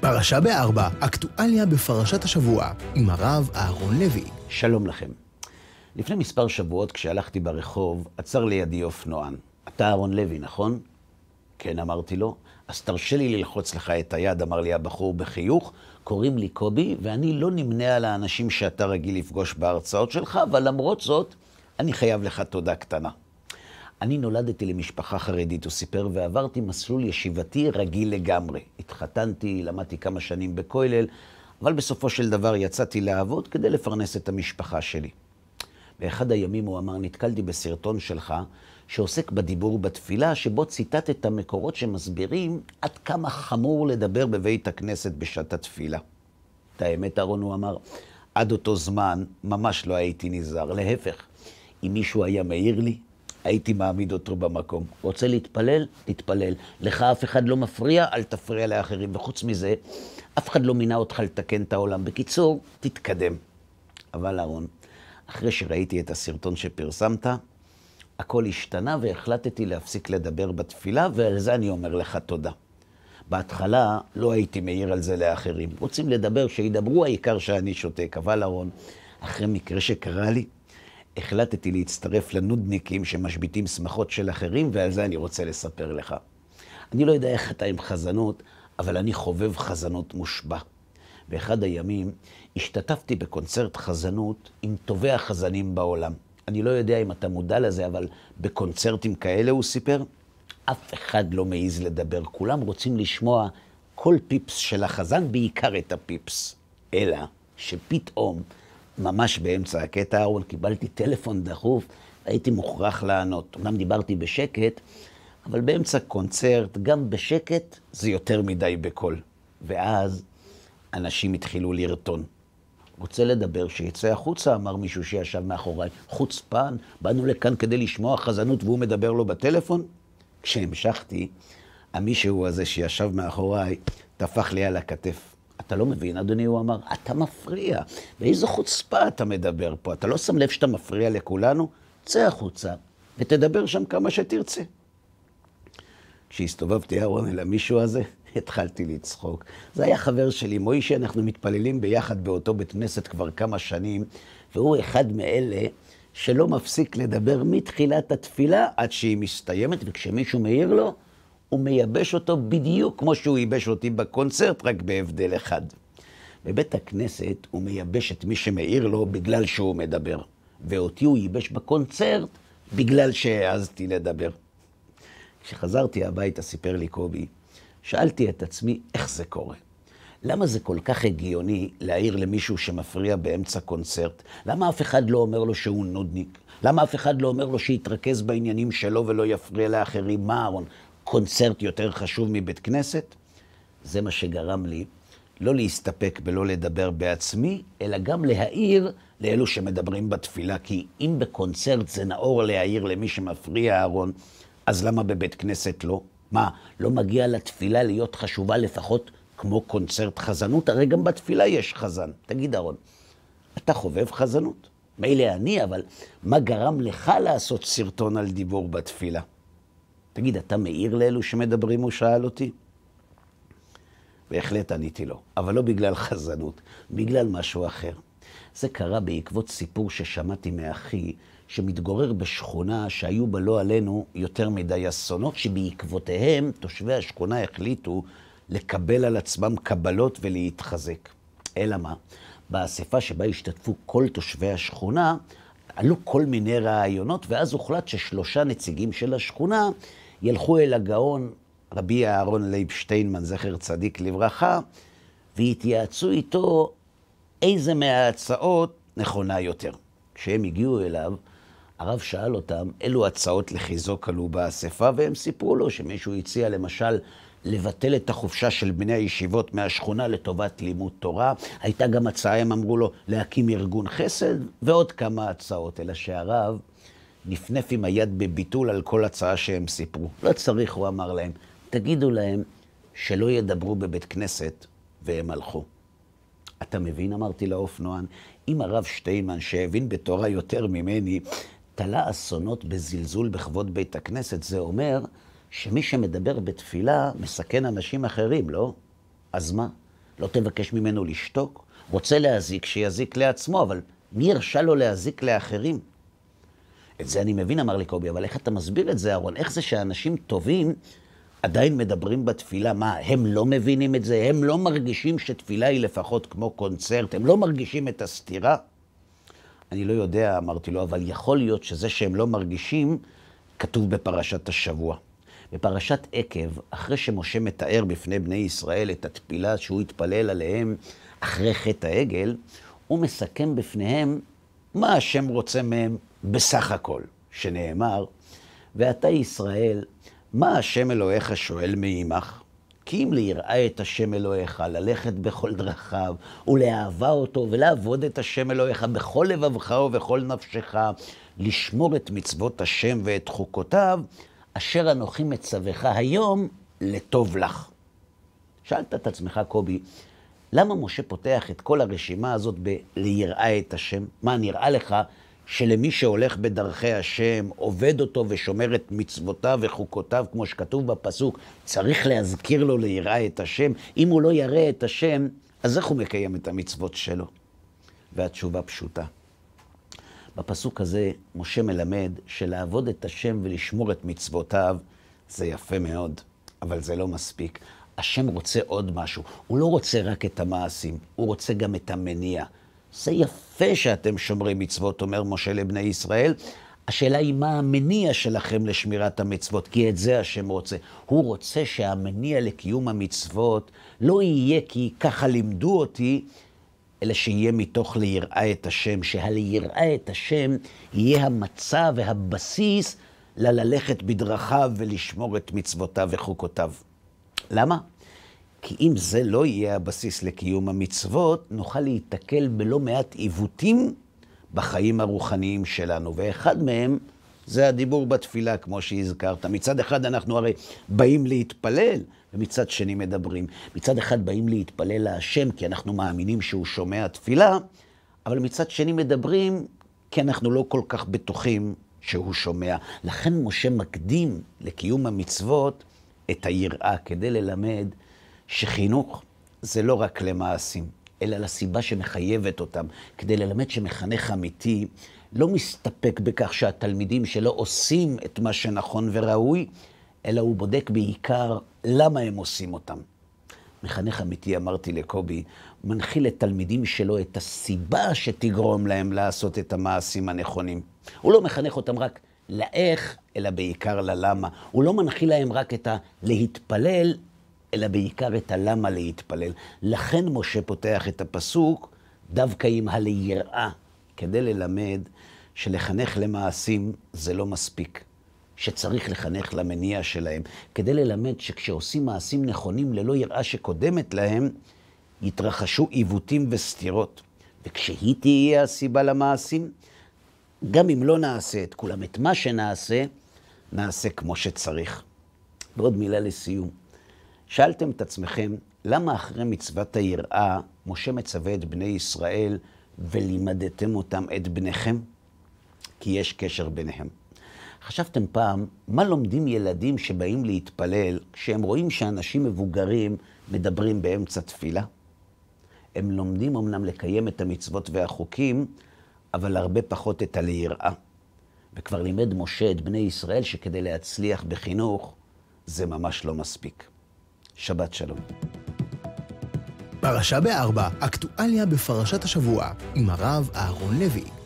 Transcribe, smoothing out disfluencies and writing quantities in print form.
פרשה בארבע, אקטואליה בפרשת השבוע, עם הרב אהרון לוי. שלום לכם. לפני מספר שבועות כשהלכתי ברחוב, עצר לידי אופנוען. אתה אהרון לוי, נכון? כן, אמרתי לו. אז תרשה לי ללחוץ לך את היד, אמר לי הבחור בחיוך. קוראים לי קובי, ואני לא נמנה על האנשים שאתה רגיל לפגוש בהרצאות שלך, אבל למרות זאת, אני חייב לך תודה קטנה. אני נולדתי למשפחה חרדית, הוא סיפר, ועברתי מסלול ישיבתי רגיל לגמרי. התחתנתי, למדתי כמה שנים בכולל, אבל בסופו של דבר יצאתי לעבוד כדי לפרנס את המשפחה שלי. באחד הימים הוא אמר, נתקלתי בסרטון שלך, שעוסק בדיבור בתפילה, שבו ציטטת מקורות שמסבירים עד כמה חמור לדבר בבית הכנסת בשעת התפילה. את האמת, אהרון, הוא אמר, עד אותו זמן ממש לא הייתי נזהר. להפך, אם מישהו היה מעיר לי, הייתי מעמיד אותו במקום. רוצה להתפלל? תתפלל. לך אף אחד לא מפריע, אל תפריע לאחרים. וחוץ מזה, אף אחד לא מינה אותך לתקן את העולם. בקיצור, תתקדם. אבל אהרון, אחרי שראיתי את הסרטון שפרסמת, הכל השתנה והחלטתי להפסיק לדבר בתפילה, ועל זה אני אומר לך תודה. בהתחלה לא הייתי מעיר על זה לאחרים. רוצים לדבר, שידברו, העיקר שאני שותק. אבל אהרון, אחרי מקרה שקרה לי, החלטתי להצטרף לנודניקים שמשביתים שמחות של אחרים, ועל זה אני רוצה לספר לך. אני לא יודע איך אתה עם חזנות, אבל אני חובב חזנות מושבע. באחד הימים השתתפתי בקונצרט חזנות עם טובי החזנים בעולם. אני לא יודע אם אתה מודע לזה, אבל בקונצרטים כאלה, הוא סיפר, אף אחד לא מעז לדבר. כולם רוצים לשמוע כל פיפס של החזן, בעיקר את הפיפס. אלא שפתאום, ממש באמצע הקטע, אהרון, קיבלתי טלפון דחוף, הייתי מוכרח לענות. אמנם דיברתי בשקט, אבל באמצע קונצרט, גם בשקט, זה יותר מדי בקול. ואז אנשים התחילו לרטון. רוצה לדבר, שיצא החוצה, אמר מישהו שישב מאחוריי. חוצפן, באנו לכאן כדי לשמוע חזנות והוא מדבר לו בטלפון. כשהמשכתי, המישהו הזה שישב מאחוריי, תפח לי על הכתף. אתה לא מבין, אדוני, הוא אמר, אתה מפריע. באיזו חוצפה אתה מדבר פה? אתה לא שם לב שאתה מפריע לכולנו? צא החוצה ותדבר שם כמה שתרצה. כשהסתובבתי אהרון אל המישהו הזה, התחלתי לצחוק. זה היה חבר שלי, מוישה, אנחנו מתפללים ביחד באותו בית כנסת כבר כמה שנים, והוא אחד מאלה שלא מפסיק לדבר מתחילת התפילה עד שהיא מסתיימת, וכשמישהו מעיר לו, הוא מייבש אותו בדיוק כמו שהוא ייבש אותי בקונצרט, רק בהבדל אחד. בבית הכנסת הוא מייבש את מי שמעיר לו בגלל שהוא מדבר, ואותי הוא ייבש בקונצרט בגלל שהעזתי לדבר. כשחזרתי הביתה, סיפר לי קובי, שאלתי את עצמי איך זה קורה. למה זה כל כך הגיוני להעיר למישהו שמפריע באמצע קונצרט? למה אף אחד לא אומר לו שהוא נודניק? למה אף אחד לא אומר לו שיתרכז בעניינים שלו ולא יפריע לאחרים? מה, אהרון, קונצרט יותר חשוב מבית כנסת? זה מה שגרם לי לא להסתפק ולא לדבר בעצמי, אלא גם להעיר לאלו שמדברים בתפילה. כי אם בקונצרט זה נאור להעיר למי שמפריע, אהרון, אז למה בבית כנסת לא? מה, לא מגיע לתפילה להיות חשובה לפחות כמו קונצרט חזנות? הרי גם בתפילה יש חזן. תגיד, אהרון, אתה חובב חזנות? מילא אני, אבל מה גרם לך לעשות סרטון על דיבור בתפילה? תגיד, אתה מעיר לאלו שמדברים? הוא שאל אותי. בהחלט עניתי לו, אבל לא בגלל חזנות, בגלל משהו אחר. זה קרה בעקבות סיפור ששמעתי מאחי, שמתגורר בשכונה שהיו בה לא עלינו יותר מדי אסונות, שבעקבותיהם תושבי השכונה החליטו לקבל על עצמם קבלות ולהתחזק. אלא מה? באספה שבה השתתפו כל תושבי השכונה, עלו כל מיני רעיונות, ואז הוחלט ששלושה נציגים של השכונה ילכו אל הגאון רבי אהרון לייב שטיינמן, זכר צדיק לברכה, והתייעצו איתו איזה מההצעות נכונה יותר. כשהם הגיעו אליו, הרב שאל אותם אילו הצעות לחיזוק עלו באספה, והם סיפרו לו שמישהו הציע למשל לבטל את החופשה של בני הישיבות מהשכונה לטובת לימוד תורה. הייתה גם הצעה, הם אמרו לו, להקים ארגון חסד, ועוד כמה הצעות. אלא שהרב נפנף עם היד בביטול על כל הצעה שהם סיפרו. לא צריך, הוא אמר להם, תגידו להם שלא ידברו בבית כנסת, והם הלכו. אתה מבין, אמרתי לאופנוען, אם הרב שטיינמן, שהבין בתורה יותר ממני, תלה אסונות בזלזול בכבוד בית הכנסת, זה אומר שמי שמדבר בתפילה מסכן אנשים אחרים, לא? אז מה? לא תבקש ממנו לשתוק? רוצה להזיק, שיזיק לעצמו, אבל מי הרשה לו להזיק לאחרים? את זה אני מבין, אמר לי קובי, אבל איך אתה מסביר את זה, אהרון? איך זה שאנשים טובים עדיין מדברים בתפילה? מה, הם לא מבינים את זה? הם לא מרגישים שתפילה היא לפחות כמו קונצרט? הם לא מרגישים את הסתירה? אני לא יודע, אמרתי לו, אבל יכול להיות שזה שהם לא מרגישים, כתוב בפרשת השבוע. בפרשת עקב, אחרי שמשה מתאר בפני בני ישראל את התפילה שהוא התפלל עליהם אחרי חטא העגל, הוא מסכם בפניהם מה השם רוצה מהם בסך הכל, שנאמר, ואתה ישראל, מה השם אלוהיך שואל מעמך? כי אם ליראה את השם אלוהיך, ללכת בכל דרכיו, ולאהבה אותו, ולעבוד את השם אלוהיך בכל לבבך ובכל נפשך, לשמור את מצוות השם ואת חוקותיו, אשר אנוכי מצווך היום לטוב לך. שאלת את עצמך, קובי, למה משה פותח את כל הרשימה הזאת בליראה את השם? מה, נראה לך שלמי שהולך בדרכי השם, עובד אותו ושומר את מצוותיו וחוקותיו, כמו שכתוב בפסוק, צריך להזכיר לו ליראה את השם? אם הוא לא יראה את השם, אז איך הוא מקיים את המצוות שלו? והתשובה פשוטה. בפסוק הזה משה מלמד שלעבוד את השם ולשמור את מצוותיו זה יפה מאוד, אבל זה לא מספיק. השם רוצה עוד משהו. הוא לא רוצה רק את המעשים, הוא רוצה גם את המניע. זה יפה שאתם שומרים מצוות, אומר משה לבני ישראל. השאלה היא מה המניע שלכם לשמירת המצוות, כי את זה השם רוצה. הוא רוצה שהמניע לקיום המצוות לא יהיה כי ככה לימדו אותי, אלא שיהיה מתוך ליראה את השם, שהליראה את השם יהיה המצע והבסיס ללכת בדרכיו ולשמור את מצוותיו וחוקותיו. למה? כי אם זה לא יהיה הבסיס לקיום המצוות, נוכל להתקל בלא מעט עיוותים בחיים הרוחניים שלנו. ואחד מהם זה הדיבור בתפילה, כמו שהזכרת. מצד אחד אנחנו הרי באים להתפלל, ומצד שני מדברים. מצד אחד באים להתפלל להשם, כי אנחנו מאמינים שהוא שומע תפילה, אבל מצד שני מדברים, כי אנחנו לא כל כך בטוחים שהוא שומע. לכן משה מקדים לקיום המצוות את היראה, כדי ללמד שחינוך זה לא רק למעשים, אלא לסיבה שמחייבת אותם, כדי ללמד שמחנך אמיתי לא מסתפק בכך שהתלמידים שלו עושים את מה שנכון וראוי, אלא הוא בודק בעיקר למה הם עושים אותם. מחנך אמיתי, אמרתי לקובי, מנחיל לתלמידים שלו את הסיבה שתגרום להם לעשות את המעשים הנכונים. הוא לא מחנך אותם רק לאיך, אלא בעיקר ללמה. הוא לא מנחיל להם רק את הלהתפלל, אלא בעיקר את הלמה להתפלל. לכן משה פותח את הפסוק דווקא עם הליראה, כדי ללמד שלחנך למעשים זה לא מספיק, שצריך לחנך למניע שלהם, כדי ללמד שכשעושים מעשים נכונים ללא יראה שקודמת להם, יתרחשו עיוותים וסתירות. וכשהיא תהיה הסיבה למעשים, גם אם לא נעשה את כולם, את מה שנעשה, נעשה כמו שצריך. ועוד מילה לסיום. שאלתם את עצמכם, למה אחרי מצוות היראה, משה מצווה את בני ישראל ולימדתם אותם את בניכם? כי יש קשר ביניהם. חשבתם פעם, מה לומדים ילדים שבאים להתפלל כשהם רואים שאנשים מבוגרים מדברים באמצע תפילה? הם לומדים אמנם לקיים את המצוות והחוקים, אבל הרבה פחות את היראה. וכבר לימד משה את בני ישראל שכדי להצליח בחינוך, זה ממש לא מספיק. שבת שלום. פרשה ב4, אקטואליה בפרשת השבוע, עם הרב אהרון לוי.